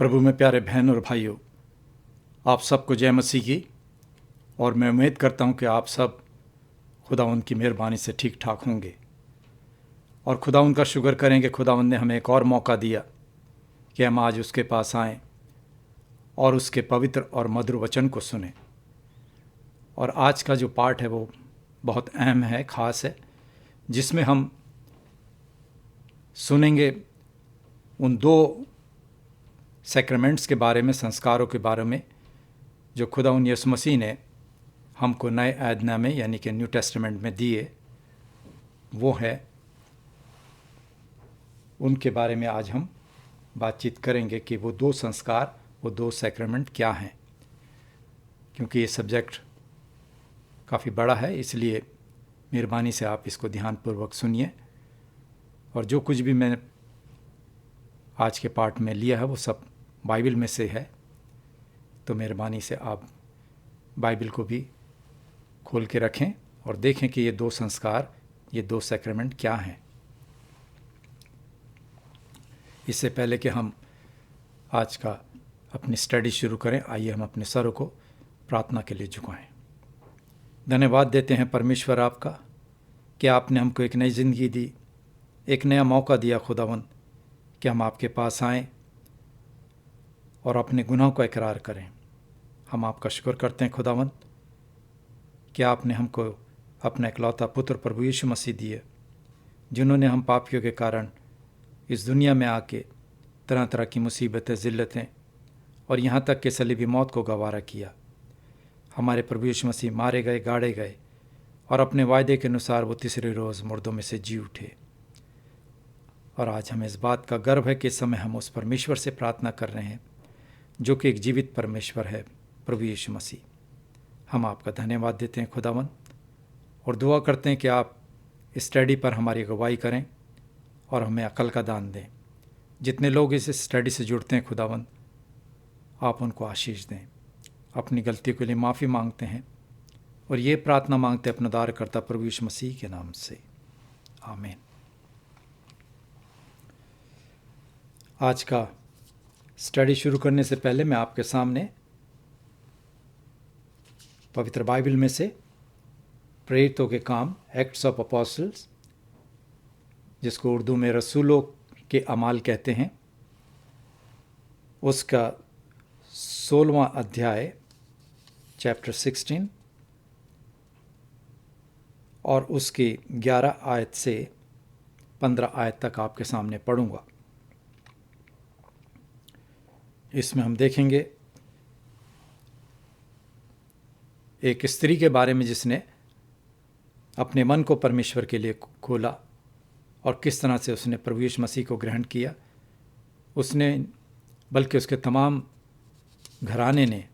प्रभु में प्यारे बहन और भाइयों, आप सबको जय मसीह की। और मैं उम्मीद करता हूं कि आप सब खुदावंद की मेहरबानी से ठीक ठाक होंगे और खुदावंद का शुक्र करेंगे। खुदावंद ने हमें एक और मौका दिया कि हम आज उसके पास आएं और उसके पवित्र और मधुर वचन को सुनें। और आज का जो पाठ है वो बहुत अहम है, ख़ास है, जिसमें हम सुनेंगे उन दो सैक्रामेंट्स के बारे में, संस्कारों के बारे में, जो खुदावंद यीशु मसीह ने हमको नए आयदनामे यानी कि न्यू टेस्टामेंट में दिए। वो है, उनके बारे में आज हम बातचीत करेंगे कि वो दो संस्कार, वो दो सैक्रामेंट क्या हैं। क्योंकि ये सब्जेक्ट काफ़ी बड़ा है, इसलिए मेहरबानी से आप इसको ध्यानपूर्वक सुनिए। और जो कुछ भी मैंने आज के पाठ में लिया है वो सब बाइबल में से है, तो मेहरबानी से आप बाइबल को भी खोल के रखें और देखें कि ये दो संस्कार, ये दो सैक्रामेंट क्या हैं। इससे पहले कि हम आज का अपनी स्टडी शुरू करें, आइए हम अपने सरों को प्रार्थना के लिए झुकाएं। धन्यवाद देते हैं परमेश्वर आपका कि आपने हमको एक नई ज़िंदगी दी, एक नया मौका दिया खुदावंद, कि हम आपके पास आएं और अपने गुनाहों का इकरार करें। हम आपका शुक्र करते हैं खुदावंद कि आपने हमको अपना इकलौता पुत्र प्रभु यीशु मसीह दिए, जिन्होंने हम पापियों के कारण इस दुनिया में आके तरह तरह की मुसीबतें, ज़िल्लतें और यहाँ तक कि सलीबी मौत को गवारा किया। हमारे प्रभु यीशु मसीह मारे गए, गाड़े गए और अपने वायदे के अनुसार वो तीसरे रोज़ मुर्दों में से जी उठे। और आज हमें इस बात का गर्व है कि इस समय हम उस परमेश्वर से प्रार्थना कर रहे हैं जो कि एक जीवित परमेश्वर है, प्रभु यीशु मसीह। हम आपका धन्यवाद देते हैं खुदावन, और दुआ करते हैं कि आप इस स्टडी पर हमारी अगुवाई करें और हमें अकल का दान दें। जितने लोग इस स्टडी से जुड़ते हैं खुदावन, आप उनको आशीष दें। अपनी गलतियों के लिए माफ़ी मांगते हैं और ये प्रार्थना मांगते हैं अपना उद्धारकर्ता प्रभु यीशु मसीह के नाम से, आमीन। आज का स्टडी शुरू करने से पहले मैं आपके सामने पवित्र बाइबल में से प्रेरितों के काम, एक्ट्स ऑफ अपोस्टल्स, जिसको उर्दू में रसूलों के अमाल कहते हैं, उसका 16वां अध्याय, चैप्टर 16, और उसकी 11 आयत से 15 आयत तक आपके सामने पढ़ूंगा। इसमें हम देखेंगे एक स्त्री के बारे में जिसने अपने मन को परमेश्वर के लिए खोला और किस तरह से उसने प्रभु यीशु मसीह को ग्रहण किया। उसने, बल्कि उसके तमाम घराने ने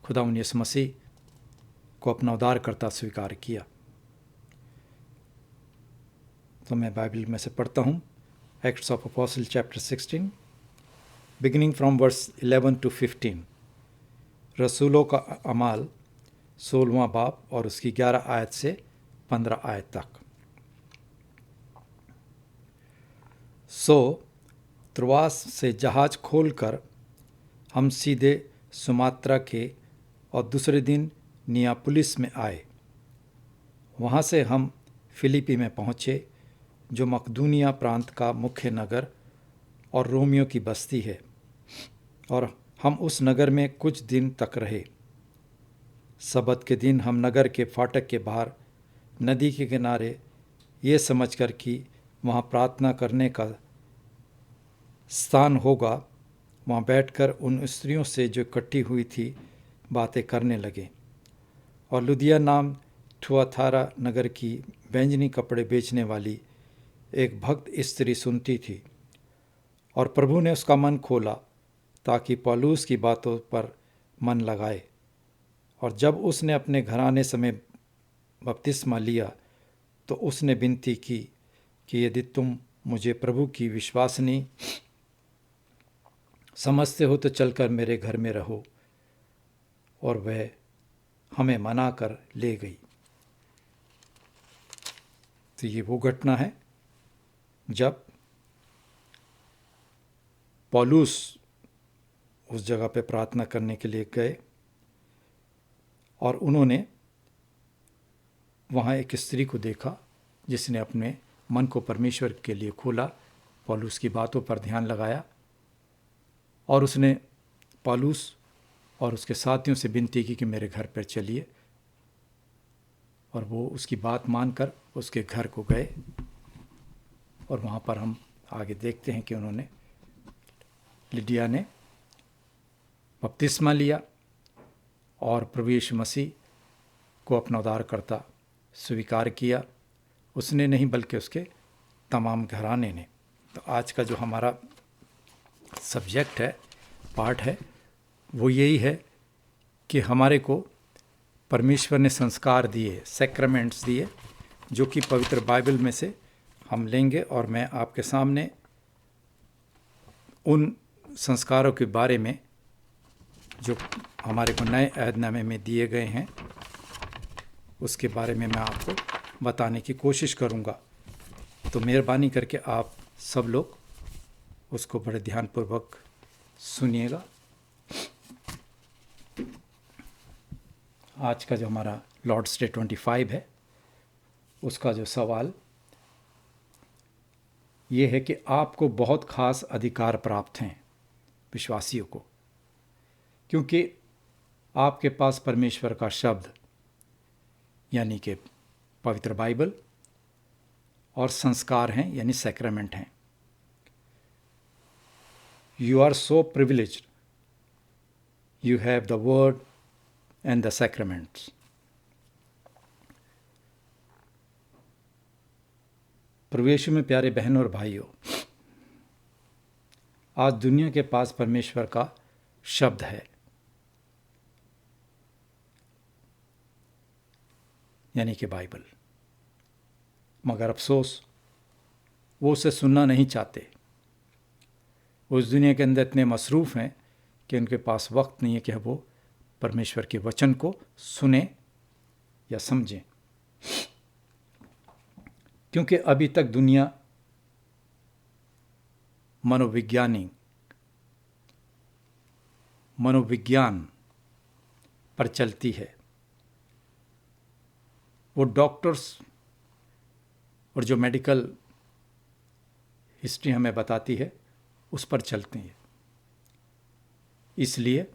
खुदावंद यीशु मसीह को अपना उद्धारकर्ता स्वीकार किया। तो मैं बाइबल में से पढ़ता हूँ, acts of apostle chapter 16, beginning from verse 11 to 15। रसूलों का अमाल 16वां बाब और उसकी 11 आयत से 15 आयत तक। सो त्रोआस से जहाज खोलकर हम सीधे सुमात्रा के और दूसरे दिन नियापुलिस में आए। वहाँ से हम फिलिपी में पहुँचे, जो मकदूनिया प्रांत का मुख्य नगर और रोमियो की बस्ती है, और हम उस नगर में कुछ दिन तक रहे। सबत के दिन हम नगर के फाटक के बाहर नदी के किनारे, ये समझकर कि वहाँ प्रार्थना करने का स्थान होगा, वहाँ बैठकर उन स्त्रियों से जो इकट्ठी हुई थी बातें करने लगे। और लुदिया नाम थुआथारा नगर की बैंजनी कपड़े बेचने वाली एक भक्त स्त्री सुनती थी, और प्रभु ने उसका मन खोला ताकि पौलुस की बातों पर मन लगाए। और जब उसने अपने घराने समेत बपतिस्मा लिया तो उसने विनती की कि यदि तुम मुझे प्रभु की विश्वासनी समझते हो तो चलकर मेरे घर में रहो। और वह हमें मना कर ले गई। तो ये वो घटना है जब पौलुस उस जगह पे प्रार्थना करने के लिए गए और उन्होंने वहाँ एक स्त्री को देखा जिसने अपने मन को परमेश्वर के लिए खोला, पौलुस की बातों पर ध्यान लगाया और उसने पौलुस और उसके साथियों से विनती की कि मेरे घर पर चलिए, और वो उसकी बात मानकर उसके घर को गए। और वहाँ पर हम आगे देखते हैं कि उन्होंने, लिडिया ने बपतिस्मा लिया और प्रभु यीशु मसीह को अपना उद्धारकर्ता स्वीकार किया। उसने नहीं बल्कि उसके तमाम घराने ने। तो आज का जो हमारा सब्जेक्ट है, पार्ट है, वो यही है कि हमारे को परमेश्वर ने संस्कार दिए, सैक्रामेंट्स दिए, जो कि पवित्र बाइबल में से हम लेंगे। और मैं आपके सामने उन संस्कारों के बारे में जो हमारे को नए अहदनामे में दिए गए हैं, उसके बारे में मैं आपको बताने की कोशिश करूँगा। तो मेहरबानी करके आप सब लोग उसको बड़े ध्यानपूर्वक सुनिएगा। आज का जो हमारा लॉर्ड्स डे 25 है, उसका जो सवाल ये है कि आपको बहुत खास अधिकार प्राप्त हैं विश्वासियों को, क्योंकि आपके पास परमेश्वर का शब्द यानी कि पवित्र बाइबल और संस्कार हैं यानी सैक्रामेंट हैं। You are so privileged, you have the word and the sacraments. प्रभु यीशु में प्यारे बहनों और भाइयों, आज दुनिया के पास परमेश्वर का शब्द है यानी कि बाइबल, मगर अफसोस वो उसे सुनना नहीं चाहते। उस दुनिया के अंदर इतने मसरूफ़ हैं कि उनके पास वक्त नहीं है कि वो परमेश्वर के वचन को सुने या समझें, क्योंकि अभी तक दुनिया मनोविज्ञान पर चलती है। वो डॉक्टर्स और जो मेडिकल हिस्ट्री हमें बताती है उस पर चलते हैं। इसलिए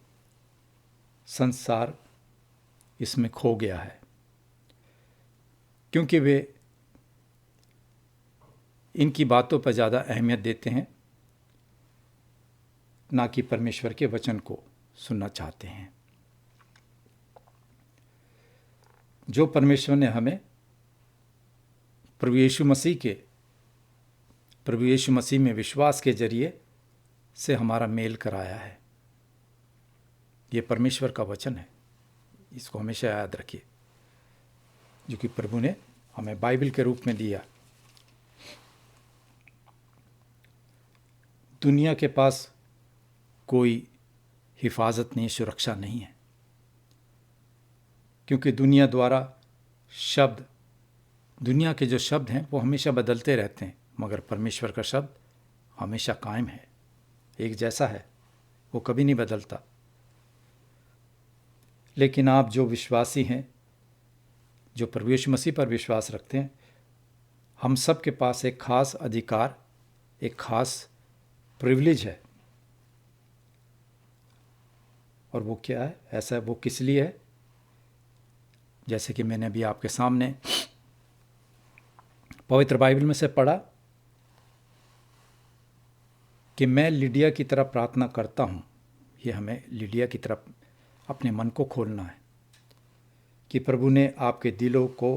संसार इसमें खो गया है, क्योंकि वे इनकी बातों पर ज़्यादा अहमियत देते हैं, ना कि परमेश्वर के वचन को सुनना चाहते हैं। जो परमेश्वर ने हमें प्रभु यीशु मसीह में विश्वास के जरिए से हमारा मेल कराया है, ये परमेश्वर का वचन है। इसको हमेशा याद रखिए, जो कि प्रभु ने हमें बाइबल के रूप में दिया। दुनिया के पास कोई हिफाजत नहीं, सुरक्षा नहीं है, क्योंकि दुनिया के जो शब्द हैं वो हमेशा बदलते रहते हैं, मगर परमेश्वर का शब्द हमेशा कायम है, एक जैसा है, वो कभी नहीं बदलता। लेकिन आप जो विश्वासी हैं, जो प्रभु यीशु मसीह पर विश्वास रखते हैं, हम सब के पास एक खास अधिकार, एक खास प्रिविलेज है। और वो क्या है? ऐसा वो किस लिए है? जैसे कि मैंने अभी आपके सामने पवित्र बाइबल में से पढ़ा कि मैं लिडिया की तरफ प्रार्थना करता हूँ। ये हमें लिडिया की तरफ अपने मन को खोलना है कि प्रभु ने आपके दिलों को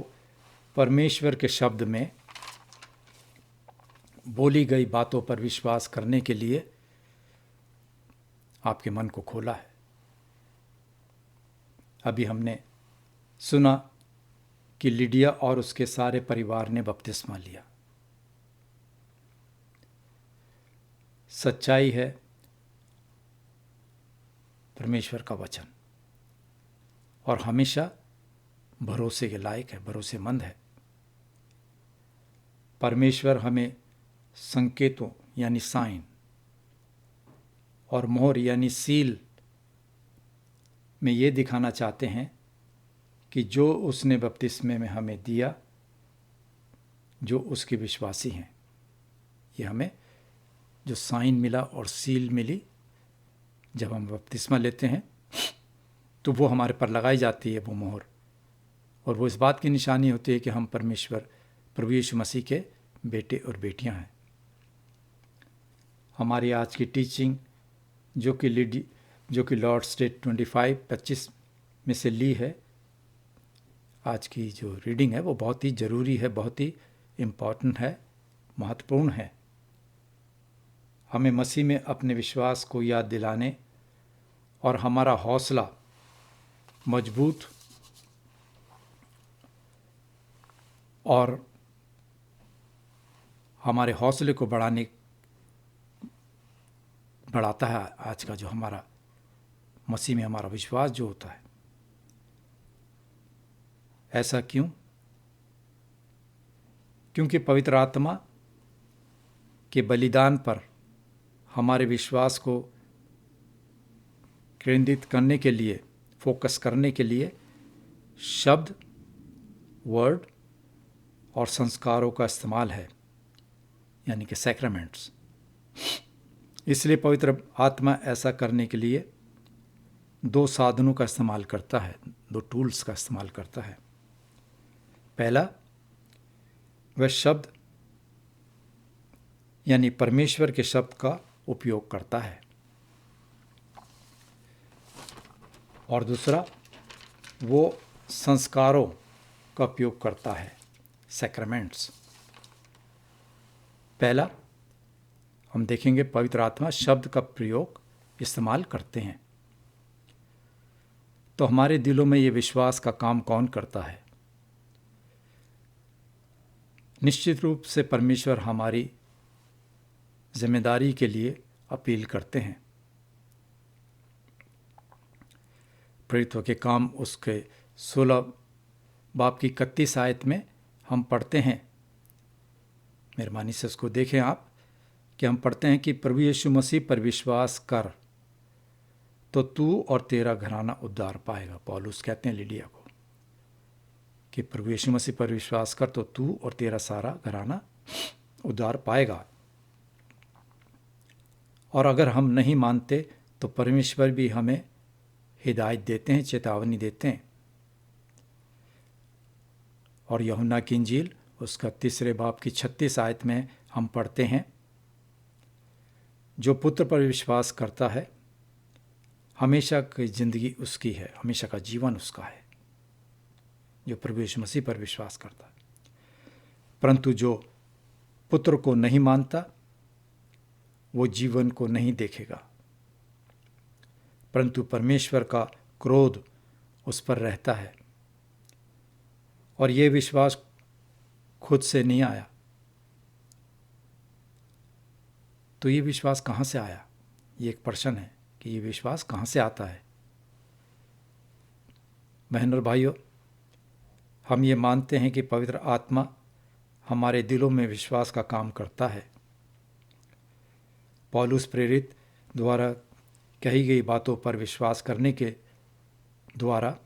परमेश्वर के शब्द में बोली गई बातों पर विश्वास करने के लिए आपके मन को खोला है। अभी हमने सुना कि लिडिया और उसके सारे परिवार ने बपतिस्मा लिया। सच्चाई है परमेश्वर का वचन, और हमेशा भरोसे के लायक है, भरोसेमंद है। परमेश्वर हमें संकेतों यानी साइन और मोहर यानी सील में ये दिखाना चाहते हैं कि जो उसने बपतिस्मे में हमें दिया, जो उसके विश्वासी हैं, ये हमें जो साइन मिला और सील मिली जब हम बपतिस्मा लेते हैं तो वो हमारे पर लगाई जाती है वो मोहर, और वो इस बात की निशानी होती है कि हम परमेश्वर प्रभु यीशु मसीह के बेटे और बेटियां हैं। हमारी आज की टीचिंग जो कि लॉर्ड्स डे 25 में से ली है, आज की जो रीडिंग है वो बहुत ही ज़रूरी है, बहुत ही इम्पॉर्टेंट है, महत्वपूर्ण है। हमें मसीह में अपने विश्वास को याद दिलाने और हमारा हौसला मजबूत और हमारे हौसले को बढ़ाता है आज का जो हमारा मसीह में हमारा विश्वास जो होता है। ऐसा क्यों? क्योंकि पवित्र आत्मा के बलिदान पर हमारे विश्वास को केंद्रित करने के लिए, फोकस करने के लिए शब्द, वर्ड और संस्कारों का इस्तेमाल है, यानी कि सैक्रामेंट्स। इसलिए पवित्र आत्मा ऐसा करने के लिए दो साधनों का इस्तेमाल करता है, दो टूल्स का इस्तेमाल करता है। पहला, वह शब्द यानी परमेश्वर के शब्द का उपयोग करता है, और दूसरा वो संस्कारों का उपयोग करता है, सैक्रामेंट्स। पहला हम देखेंगे, पवित्र आत्मा शब्द का प्रयोग इस्तेमाल करते हैं। तो हमारे दिलों में ये विश्वास का काम कौन करता है? निश्चित रूप से परमेश्वर हमारी जिम्मेदारी के लिए अपील करते हैं। प्रेरितों के काम उसके 16 बाब की 31 आयत में हम पढ़ते हैं, मेहरबानी से उसको देखें आप, कि हम पढ़ते हैं कि प्रभु यीशु मसीह पर विश्वास कर तो तू और तेरा घराना उद्धार पाएगा। पौलुस कहते हैं लिडिया को कि प्रभु यीशु मसीह पर विश्वास कर तो तू और तेरा सारा घराना उद्धार पाएगा। और अगर हम नहीं मानते तो परमेश्वर भी हमें हिदायत देते हैं, चेतावनी देते हैं। और यूहन्ना की इंजील उसका 3 बाब की 36 आयत में हम पढ़ते हैं, जो पुत्र पर विश्वास करता है हमेशा की जिंदगी उसकी है, हमेशा का जीवन उसका है, जो प्रभु यीशु मसीह पर विश्वास करता है। परंतु जो पुत्र को नहीं मानता वो जीवन को नहीं देखेगा, परंतु परमेश्वर का क्रोध उस पर रहता है। और ये विश्वास खुद से नहीं आया, तो ये विश्वास कहाँ से आया? ये एक प्रश्न है कि ये विश्वास कहाँ से आता है। बहन और भाइयों, हम ये मानते हैं कि पवित्र आत्मा हमारे दिलों में विश्वास का काम करता है। पौलुस प्रेरित द्वारा कही गई बातों पर विश्वास करने के द्वारा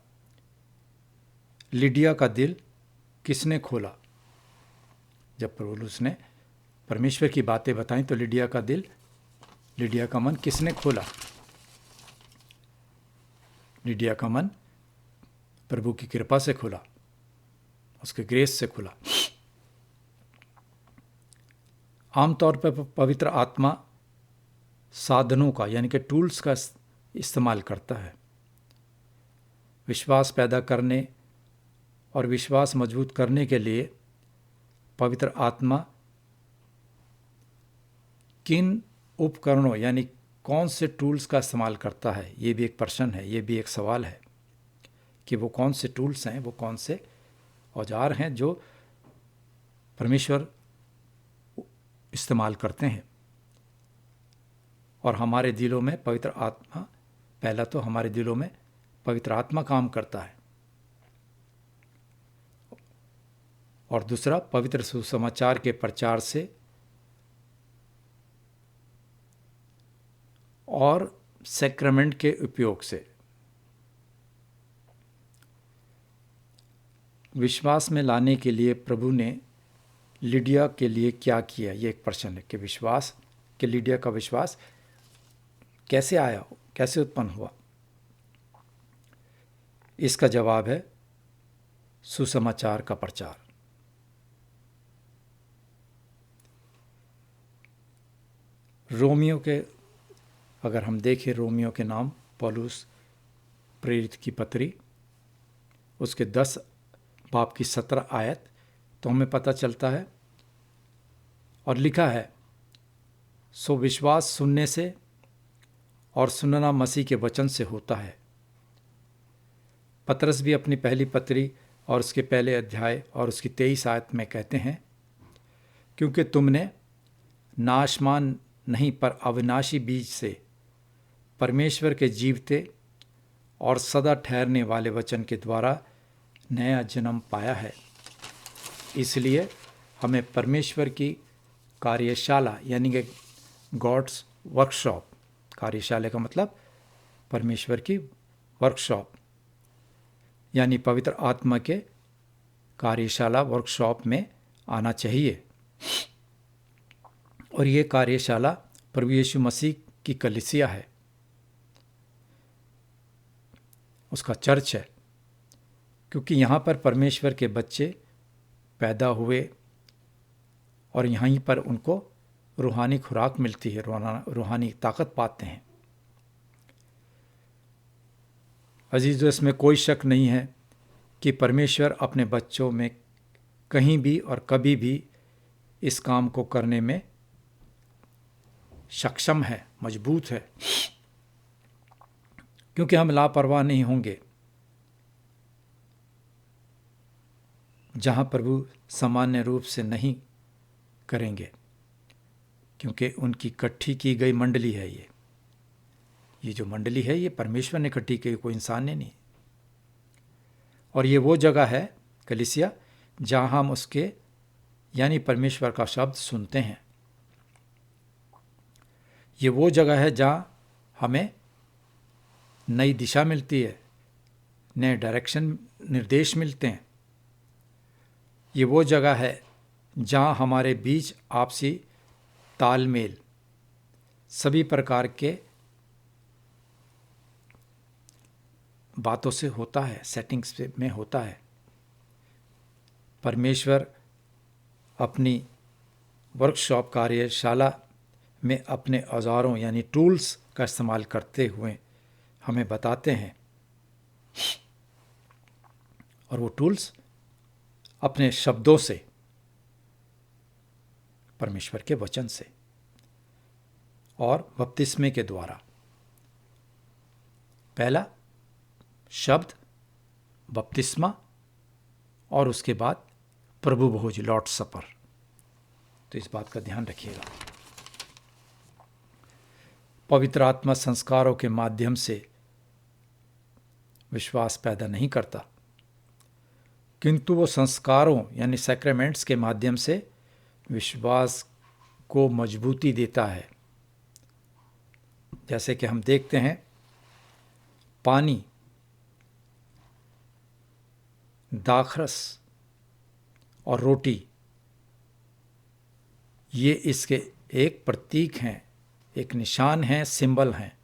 लिडिया का दिल किसने खोला? जब पौलुस ने परमेश्वर की बातें बताई तो लिडिया का मन किसने खोला? लिडिया का मन प्रभु की कृपा से खुला, उसके ग्रेस से खुला। आमतौर पर पवित्र आत्मा साधनों का यानी कि टूल्स का इस्तेमाल करता है विश्वास पैदा करने और विश्वास मजबूत करने के लिए। पवित्र आत्मा किन उपकरणों यानी कौन से टूल्स का इस्तेमाल करता है, ये भी एक प्रश्न है, ये भी एक सवाल है कि वो कौन से टूल्स हैं, वो कौन से औजार हैं जो परमेश्वर इस्तेमाल करते हैं। और हमारे दिलों में पवित्र आत्मा, पहला तो हमारे दिलों में पवित्र आत्मा काम करता है, और दूसरा पवित्र सुसमाचार के प्रचार से और सैक्रामेंट के उपयोग से। विश्वास में लाने के लिए प्रभु ने लिडिया के लिए क्या किया, ये एक प्रश्न है कि लिडिया का विश्वास कैसे आया, कैसे उत्पन्न हुआ। इसका जवाब है सुसमाचार का प्रचार। रोमियो के, अगर हम देखें रोमियो के नाम, पौलुस प्रेरित की पत्री, उसके 10 बाब की 17 आयत, तो हमें पता चलता है और लिखा है, सो विश्वास सुनने से और सुनना मसीह के वचन से होता है। पतरस भी अपनी पहली पत्री और उसके पहले अध्याय और उसकी 23 आयत में कहते हैं, क्योंकि तुमने नाशमान नहीं पर अविनाशी बीज से परमेश्वर के जीवते और सदा ठहरने वाले वचन के द्वारा नया जन्म पाया है। इसलिए हमें परमेश्वर की कार्यशाला यानी कि गॉड्स वर्कशॉप, कार्यशाला का मतलब परमेश्वर की वर्कशॉप यानी पवित्र आत्मा के कार्यशाला वर्कशॉप में आना चाहिए। और ये कार्यशाला प्रभु यीशु मसीह की कलीसिया है, उसका चर्च है, क्योंकि यहाँ पर परमेश्वर के बच्चे पैदा हुए और यहीं पर उनको रूहानी खुराक मिलती है, रूहानी ताकत पाते हैं। अजीज़ों, इसमें कोई शक नहीं है कि परमेश्वर अपने बच्चों में कहीं भी और कभी भी इस काम को करने में सक्षम है, मजबूत है, क्योंकि हम लापरवाह नहीं होंगे। जहाँ प्रभु सामान्य रूप से नहीं करेंगे, क्योंकि उनकी इकट्ठी की गई मंडली है। ये जो मंडली है, ये परमेश्वर ने इकट्ठी की, कोई इंसान ने नहीं। और ये वो जगह है कलीसिया जहाँ हम उसके यानी परमेश्वर का शब्द सुनते हैं। ये वो जगह है जहाँ हमें नई दिशा मिलती है, नए डायरेक्शन, निर्देश मिलते हैं। ये वो जगह है जहाँ हमारे बीच आपसी तालमेल सभी प्रकार के बातों से होता है, सेटिंग्स में होता है। परमेश्वर अपनी वर्कशॉप कार्यशाला में अपने औजारों यानी टूल्स का इस्तेमाल करते हुए हमें बताते हैं, और वो टूल्स अपने शब्दों से, परमेश्वर के वचन से और बपतिस्मे के द्वारा। पहला शब्द बपतिस्मा और उसके बाद प्रभु भोज, लॉर्ड सपर। तो इस बात का ध्यान रखिएगा। पवित्र आत्मा संस्कारों के माध्यम से विश्वास पैदा नहीं करता, किंतु वो संस्कारों यानी सैक्रामेंट्स के माध्यम से विश्वास को मजबूती देता है। जैसे कि हम देखते हैं, पानी, दाखरस और रोटी, ये इसके एक प्रतीक हैं, एक निशान हैं, सिंबल हैं।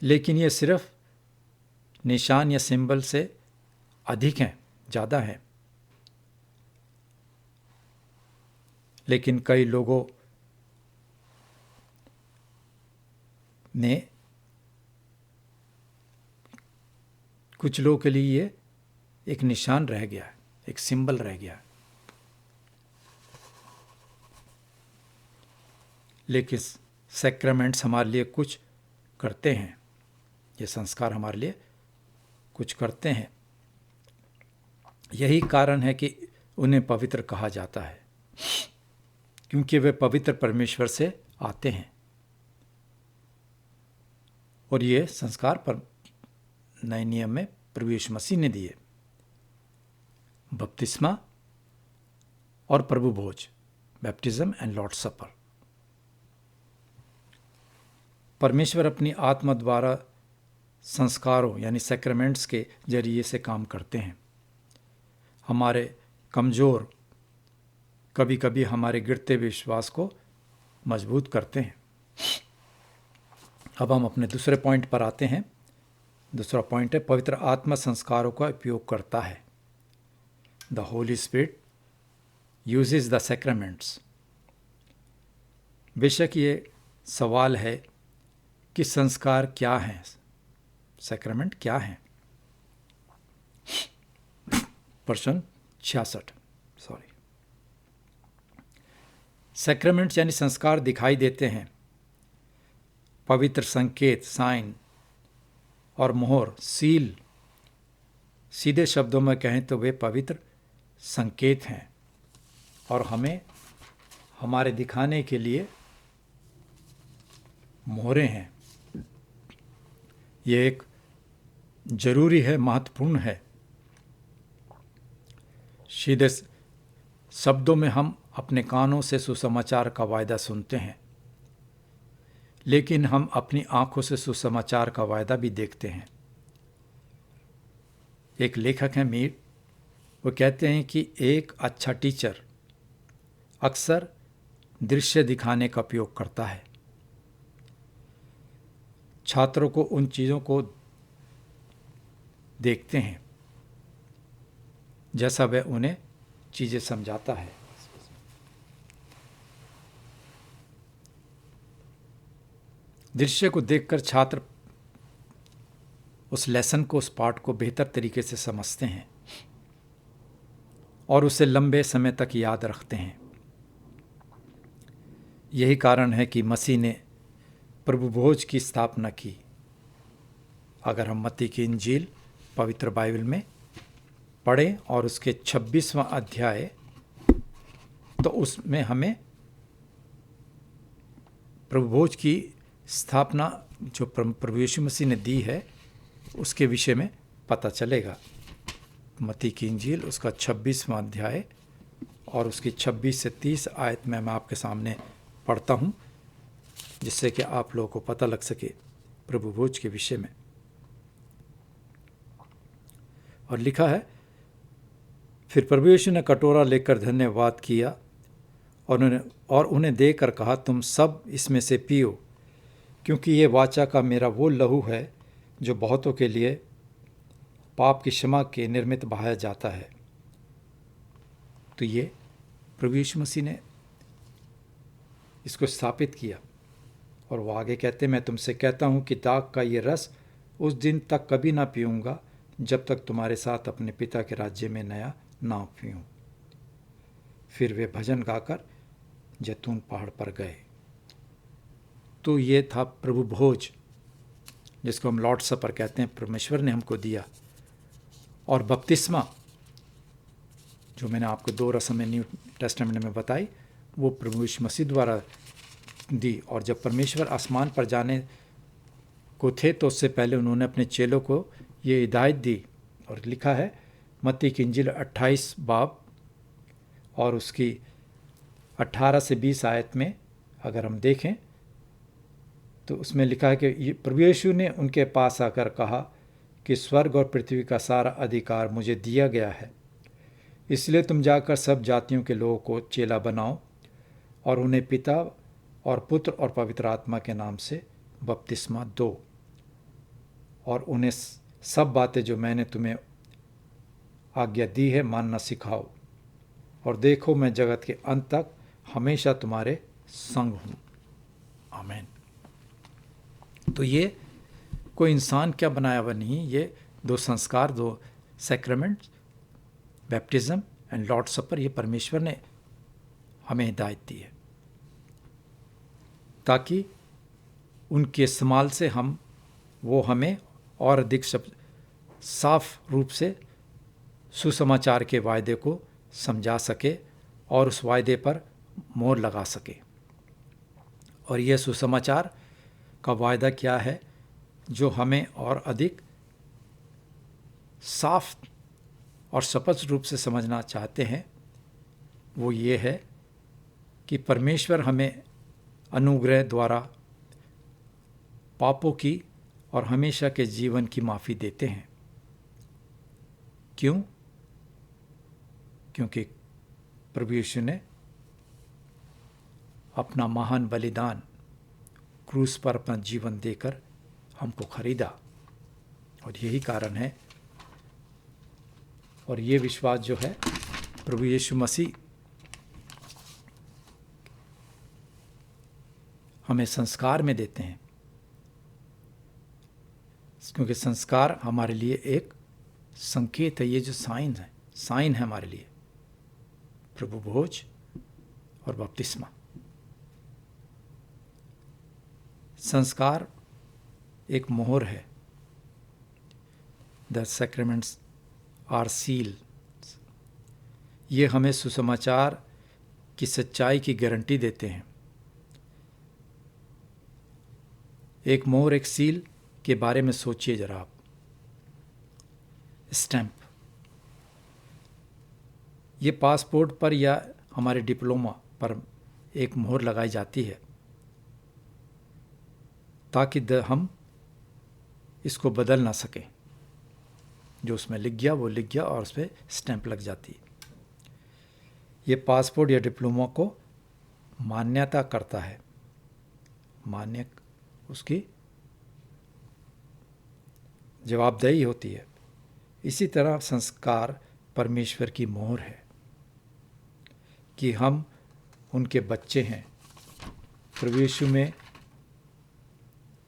लेकिन ये सिर्फ निशान या सिंबल से अधिक हैं, ज़्यादा हैं। लेकिन कई लोगों ने, कुछ लोगों के लिए ये एक निशान रह गया है, एक सिंबल रह गया है। लेकिन सैक्रामेंट्स हमारे लिए कुछ करते हैं, ये संस्कार हमारे लिए कुछ करते हैं। यही कारण है कि उन्हें पवित्र कहा जाता है, क्योंकि वे पवित्र परमेश्वर से आते हैं। और ये संस्कार पर नए नियम में प्रभु यीशु मसीह ने दिए, बपतिस्मा और प्रभु भोज, बैप्टिज्म एंड लॉर्ड सपर। परमेश्वर अपनी आत्मा द्वारा संस्कारों यानी सैक्रामेंट्स के जरिए से काम करते हैं। हमारे कमज़ोर, कभी कभी हमारे गिरते विश्वास को मजबूत करते हैं। अब हम अपने दूसरे पॉइंट पर आते हैं। दूसरा पॉइंट है पवित्र आत्मा संस्कारों का उपयोग करता है। The holy spirit uses the sacraments. बेशक ये सवाल है कि संस्कार क्या हैं, सैक्रामेंट क्या हैं। प्रश्न 66। सैक्रामेंट्स यानी संस्कार दिखाई देते हैं, पवित्र संकेत, साइन और मोहर, सील। सीधे शब्दों में कहें तो वे पवित्र संकेत हैं और हमें हमारे दिखाने के लिए मोहरें हैं। ये एक जरूरी है, महत्वपूर्ण है। सीधे शब्दों में हम अपने कानों से सुसमाचार का वायदा सुनते हैं, लेकिन हम अपनी आंखों से सुसमाचार का वायदा भी देखते हैं। एक लेखक हैं मीर, वो कहते हैं कि एक अच्छा टीचर अक्सर दृश्य दिखाने का उपयोग करता है। छात्रों को उन चीज़ों को देखते हैं जैसा वह उन्हें चीज़ें समझाता है। दृश्य को देखकर छात्र उस लेसन को, उस पाठ को बेहतर तरीके से समझते हैं और उसे लंबे समय तक याद रखते हैं। यही कारण है कि मसीह ने प्रभु भोज की स्थापना की। अगर हम मत्ती की इंजील पवित्र बाइबल में पढ़ें और उसके 26वां अध्याय, तो उसमें हमें प्रभु भोज की स्थापना जो प्रभु यीशु मसीह ने दी है उसके विषय में पता चलेगा। मत्ती की इंजील उसका 26वां अध्याय और उसकी 26 से 30 आयत में मैं आपके सामने पढ़ता हूँ, जिससे कि आप लोगों को पता लग सके प्रभु भोज के विषय में। और लिखा है, फिर प्रभु यीशु ने कटोरा लेकर धन्यवाद किया और उन्हें देकर कहा, तुम सब इसमें से पियो, क्योंकि ये वाचा का मेरा वो लहू है जो बहुतों के लिए पाप की क्षमा के निर्मित बहाया जाता है। तो ये प्रभु यीशु मसीह ने इसको स्थापित किया। और वो आगे कहते, मैं तुमसे कहता हूँ कि दाख का ये रस उस दिन तक कभी ना पीऊँगा जब तक तुम्हारे साथ अपने पिता के राज्य में नया ना पीऊँ। फिर वे भजन गाकर जैतून पहाड़ पर गए। तो ये था प्रभु भोज, जिसको हम लॉर्ड सपर कहते हैं, परमेश्वर ने हमको दिया। और बपतिस्मा जो मैंने आपको 2 रस्में न्यू टेस्टामेंट में बताई, वो प्रभु यीशु मसीह द्वारा दी। और जब परमेश्वर आसमान पर जाने को थे तो उससे पहले उन्होंने अपने चेलों को ये हिदायत दी। और लिखा है मत्ती की इंजील 28 बाब और उसकी 18 से 20 आयत में अगर हम देखें तो उसमें लिखा है कि प्रभु यीशु ने उनके पास आकर कहा कि स्वर्ग और पृथ्वी का सारा अधिकार मुझे दिया गया है, इसलिए तुम जाकर सब जातियों के लोगों को चेला बनाओ और उन्हें पिता और पुत्र और पवित्र आत्मा के नाम से बपतिस्मा दो और उन्हें सब बातें जो मैंने तुम्हें आज्ञा दी है मानना सिखाओ, और देखो मैं जगत के अंत तक हमेशा तुम्हारे संग हूँ। आमीन। तो ये कोई इंसान क्या बनाया हुआ नहीं, ये 2 संस्कार, 2 सैक्रामेंट, बैप्टिज्म एंड लॉर्ड सपर, ये परमेश्वर ने हमें हिदायत दी है ताकि उनके इस्तेमाल से वो हमें और अधिक साफ रूप से सुसमाचार के वायदे को समझा सके और उस वायदे पर मोहर लगा सके। और यह सुसमाचार का वायदा क्या है जो हमें और अधिक साफ और स्पष्ट रूप से समझना चाहते हैं, वो ये है कि परमेश्वर हमें अनुग्रह द्वारा पापों की और हमेशा के जीवन की माफ़ी देते हैं। क्यों? क्योंकि प्रभु यीशु ने अपना महान बलिदान क्रूस पर अपना जीवन देकर हमको खरीदा, और यही कारण है। और ये विश्वास जो है प्रभु यीशु मसीह हमें संस्कार में देते हैं, क्योंकि संस्कार हमारे लिए एक संकेत है। ये जो साइन है हमारे लिए, प्रभु भोज और बपतिस्मा। संस्कार एक मोहर है। The sacraments are seal. ये हमें सुसमाचार की सच्चाई की गारंटी देते हैं। एक मोहर, एक सील के बारे में सोचिए जरा आप। स्टैंप, ये पासपोर्ट पर या हमारे डिप्लोमा पर एक मोहर लगाई जाती है ताकि हम इसको बदल ना सकें। जो उसमें लिख गया वो लिख गया और उस पर स्टैंप लग जाती है। ये पासपोर्ट या डिप्लोमा को मान्यता करता है, मान्य उसकी जवाबदेही होती है। इसी तरह संस्कार परमेश्वर की मोहर है कि हम उनके बच्चे हैं। प्रभु यीशु में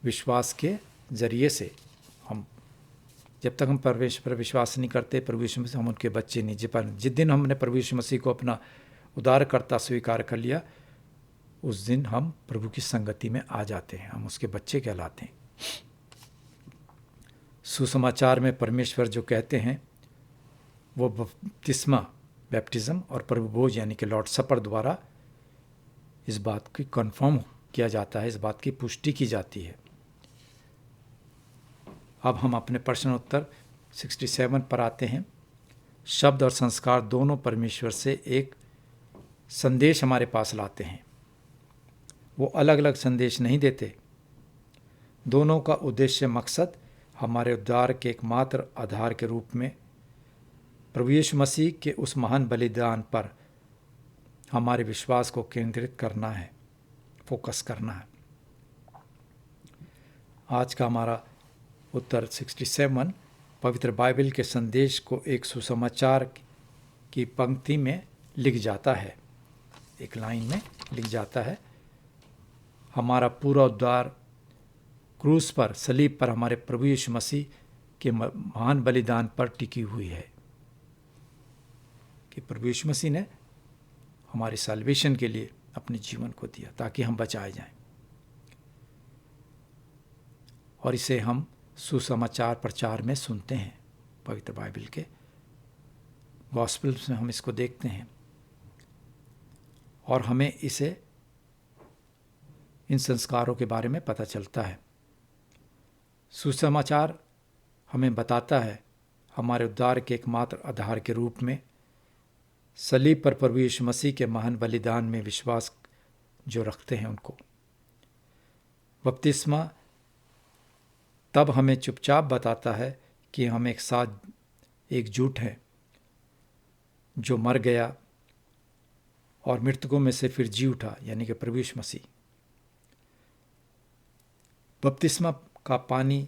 विश्वास के जरिए से हम, जब तक हम परमेश्वर पर विश्वास नहीं करते प्रभु यीशु मसीह, हम उनके बच्चे नहीं। जिस दिन हमने प्रभु यीशु मसीह को अपना उद्धारकर्ता स्वीकार कर लिया, उस दिन हम प्रभु की संगति में आ जाते हैं, हम उसके बच्चे कहलाते हैं। सुसमाचार में परमेश्वर जो कहते हैं वो बपतिस्मा, बैप्टिज्म और प्रभु भोज यानी कि लॉर्ड सपर द्वारा इस बात की कन्फर्म किया जाता है, इस बात की पुष्टि की जाती है। अब हम अपने प्रश्न उत्तर 67 पर आते हैं। शब्द और संस्कार दोनों परमेश्वर से एक संदेश हमारे पास लाते हैं। वो अलग अलग संदेश नहीं देते। दोनों का उद्देश्य, मकसद हमारे उद्धार के एकमात्र आधार के रूप में प्रभु यीशु मसीह के उस महान बलिदान पर हमारे विश्वास को केंद्रित करना है, फोकस करना है। आज का हमारा उत्तर 67 पवित्र बाइबल के संदेश को एक सुसमाचार की पंक्ति में लिख जाता है, एक लाइन में लिख जाता है। हमारा पूरा उद्धार क्रूस पर, सलीब पर हमारे प्रभु यीशु मसीह के महान बलिदान पर टिकी हुई है कि प्रभु यीशु मसीह ने हमारे सैल्वेशन के लिए अपने जीवन को दिया ताकि हम बचाए जाएं। और इसे हम सुसमाचार प्रचार में सुनते हैं, पवित्र बाइबल के गॉस्पेल्स में हम इसको देखते हैं और हमें इसे, इन संस्कारों के बारे में पता चलता है। सुसमाचार हमें बताता है हमारे उद्धार के एकमात्र आधार के रूप में सलीब पर प्रभु यीशु मसीह के महान बलिदान में विश्वास जो रखते हैं उनको। बपतिस्मा तब हमें चुपचाप बताता है कि हम एक साथ एकजुट हैं, जो मर गया और मृतकों में से फिर जी उठा, यानी कि प्रभु यीशु मसीह। बपतिस्मा का पानी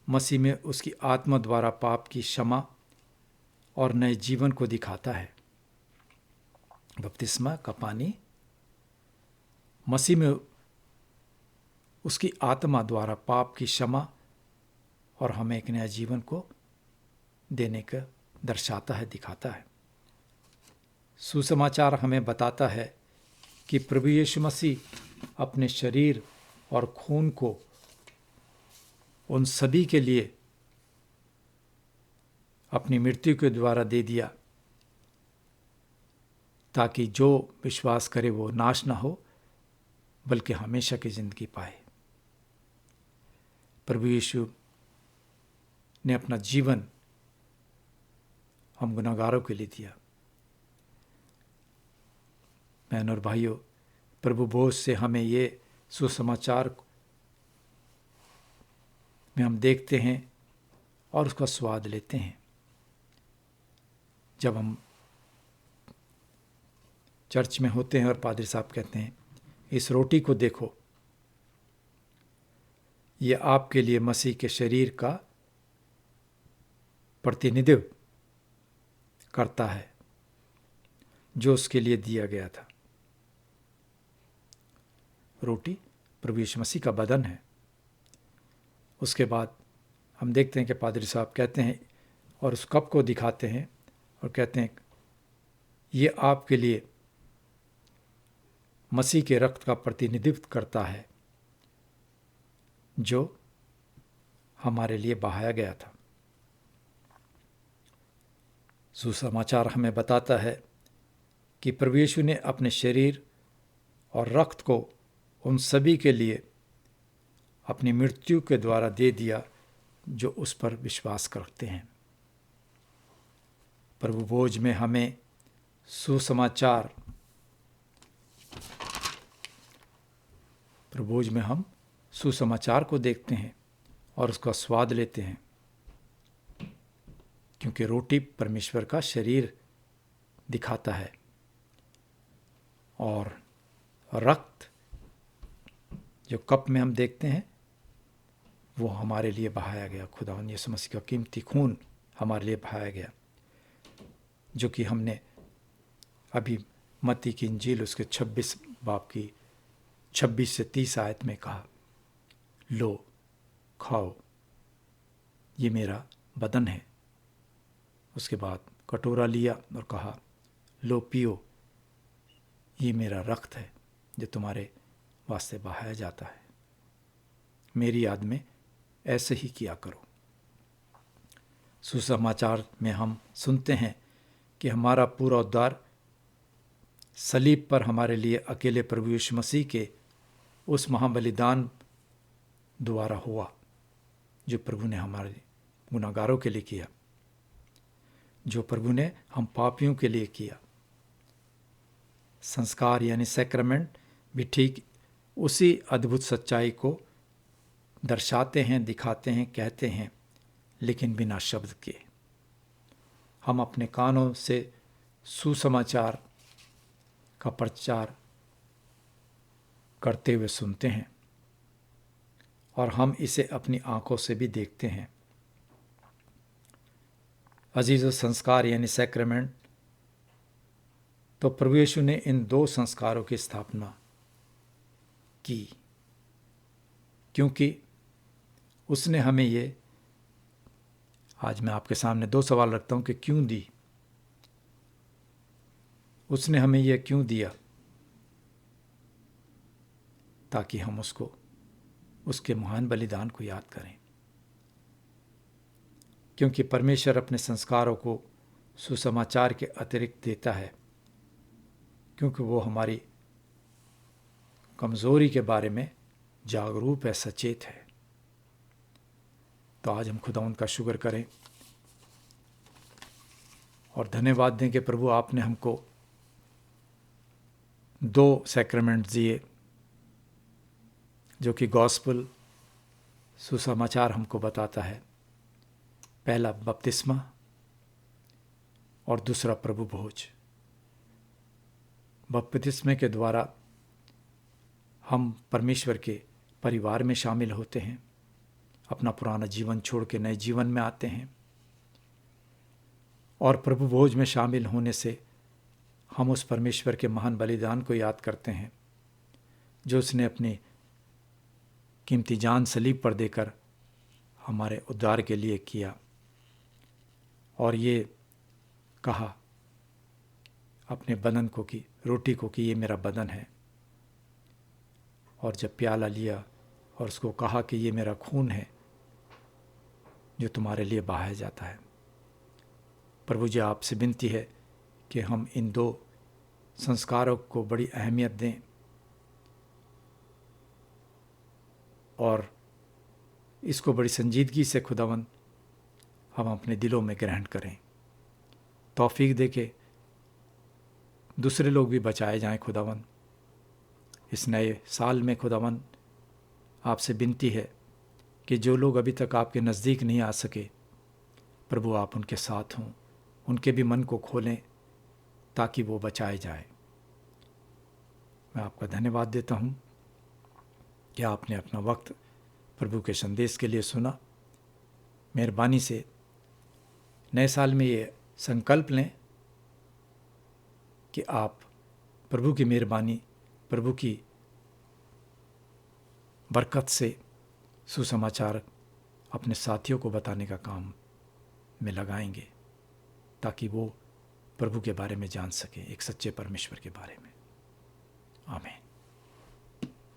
मसीह में उसकी आत्मा द्वारा पाप की क्षमा और नए जीवन को दिखाता है। बपतिस्मा का पानी मसीह में उसकी आत्मा द्वारा पाप की क्षमा और हमें एक नया जीवन को देने का दर्शाता है, दिखाता है। सुसमाचार हमें बताता है कि प्रभु यीशु मसीह अपने शरीर और खून को उन सभी के लिए अपनी मृत्यु के द्वारा दे दिया ताकि जो विश्वास करे वो नाश ना हो बल्कि हमेशा की जिंदगी पाए। प्रभु यीशु ने अपना जीवन हम गुनहगारों के लिए दिया। बहन और भाइयों, प्रभु भोज से हमें ये सुसमाचार में हम देखते हैं और उसका स्वाद लेते हैं। जब हम चर्च में होते हैं और पादरी साहब कहते हैं, इस रोटी को देखो, ये आपके लिए मसीह के शरीर का प्रतिनिधित्व करता है जो उसके लिए दिया गया था। रोटी प्रभु यीशु मसीह का बदन है। उसके बाद हम देखते हैं कि पादरी साहब कहते हैं और उस कप को दिखाते हैं और कहते हैं, ये आपके लिए मसीह के रक्त का प्रतिनिधित्व करता है जो हमारे लिए बहाया गया था। सुसमाचार हमें बताता है कि प्रभु यीशु ने अपने शरीर और रक्त को उन सभी के लिए अपनी मृत्यु के द्वारा दे दिया जो उस पर विश्वास करते हैं। प्रभु भोज में हमें प्रभुभोज में हम सुसमाचार को देखते हैं और उसका स्वाद लेते हैं, क्योंकि रोटी परमेश्वर का शरीर दिखाता है और रक्त जो कप में हम देखते हैं वो हमारे लिए बहाया गया, खुदावंद यीशु मसीह का कीमती खून हमारे लिए बहाया गया, जो कि हमने अभी मत्ती की इंजील उसके 26 बाब की 26 से 30 आयत में कहा, लो खाओ, ये मेरा बदन है। उसके बाद कटोरा लिया और कहा, लो पियो, ये मेरा रक्त है जो तुम्हारे वास्ते बहाया जाता है। मेरी याद में ऐसे ही किया करो। सुसमाचार में हम सुनते हैं कि हमारा पूरा उद्धार सलीब पर हमारे लिए अकेले प्रभु यीशु मसीह के उस महाबलिदान द्वारा हुआ जो प्रभु ने हमारे गुनाहगारों के लिए किया, जो प्रभु ने हम पापियों के लिए किया। संस्कार यानी सैक्रामेंट भी ठीक उसी अद्भुत सच्चाई को दर्शाते हैं, दिखाते हैं, कहते हैं, लेकिन बिना शब्द के। हम अपने कानों से सुसमाचार का प्रचार करते हुए सुनते हैं और हम इसे अपनी आंखों से भी देखते हैं। अजीज़, संस्कार यानी सैक्रामेंट, तो प्रभु यीशु ने इन दो संस्कारों की स्थापना की, क्योंकि उसने हमें ये, आज मैं आपके सामने दो सवाल रखता हूं कि क्यों दी। उसने हमें यह क्यों दिया? ताकि हम उसके महान बलिदान को याद करें। क्योंकि परमेश्वर अपने संस्कारों को सुसमाचार के अतिरिक्त देता है, क्योंकि वो हमारी कमज़ोरी के बारे में जागरूक है, सचेत है। तो आज हम खुदावंद का शुक्र करें और धन्यवाद दें कि प्रभु आपने हमको दो सैक्रामेंट दिए, जो कि गॉस्पल सुसमाचार हमको बताता है। पहला बपतिस्मा और दूसरा प्रभु भोज। बपतिस्मे के द्वारा हम परमेश्वर के परिवार में शामिल होते हैं, अपना पुराना जीवन छोड़ के नए जीवन में आते हैं, और प्रभु भोज में शामिल होने से हम उस परमेश्वर के महान बलिदान को याद करते हैं जो उसने अपनी कीमती जान सलीब पर देकर हमारे उद्धार के लिए किया। और ये कहा अपने बदन को, कि रोटी को, कि ये मेरा बदन है। और जब प्याला लिया और उसको कहा कि ये मेरा खून है जो तुम्हारे लिए बहाया जाता है। प्रभु जी, आपसे विनती है कि हम इन दो संस्कारों को बड़ी अहमियत दें और इसको बड़ी संजीदगी से खुदावंद हम अपने दिलों में ग्रहण करें। तौफीक दे के दूसरे लोग भी बचाए जाएं खुदावंद। इस नए साल में खुदावंद आपसे विनती है कि जो लोग अभी तक आपके नज़दीक नहीं आ सके, प्रभु आप उनके साथ हों, उनके भी मन को खोलें ताकि वो बचाए जाए। मैं आपका धन्यवाद देता हूँ कि आपने अपना वक्त प्रभु के संदेश के लिए सुना। मेहरबानी से नए साल में ये संकल्प लें कि आप प्रभु की मेहरबानी, प्रभु की बरकत से सुसमाचार अपने साथियों को बताने का काम में लगाएंगे ताकि वो प्रभु के बारे में जान सकें, एक सच्चे परमेश्वर के बारे में। आमीन।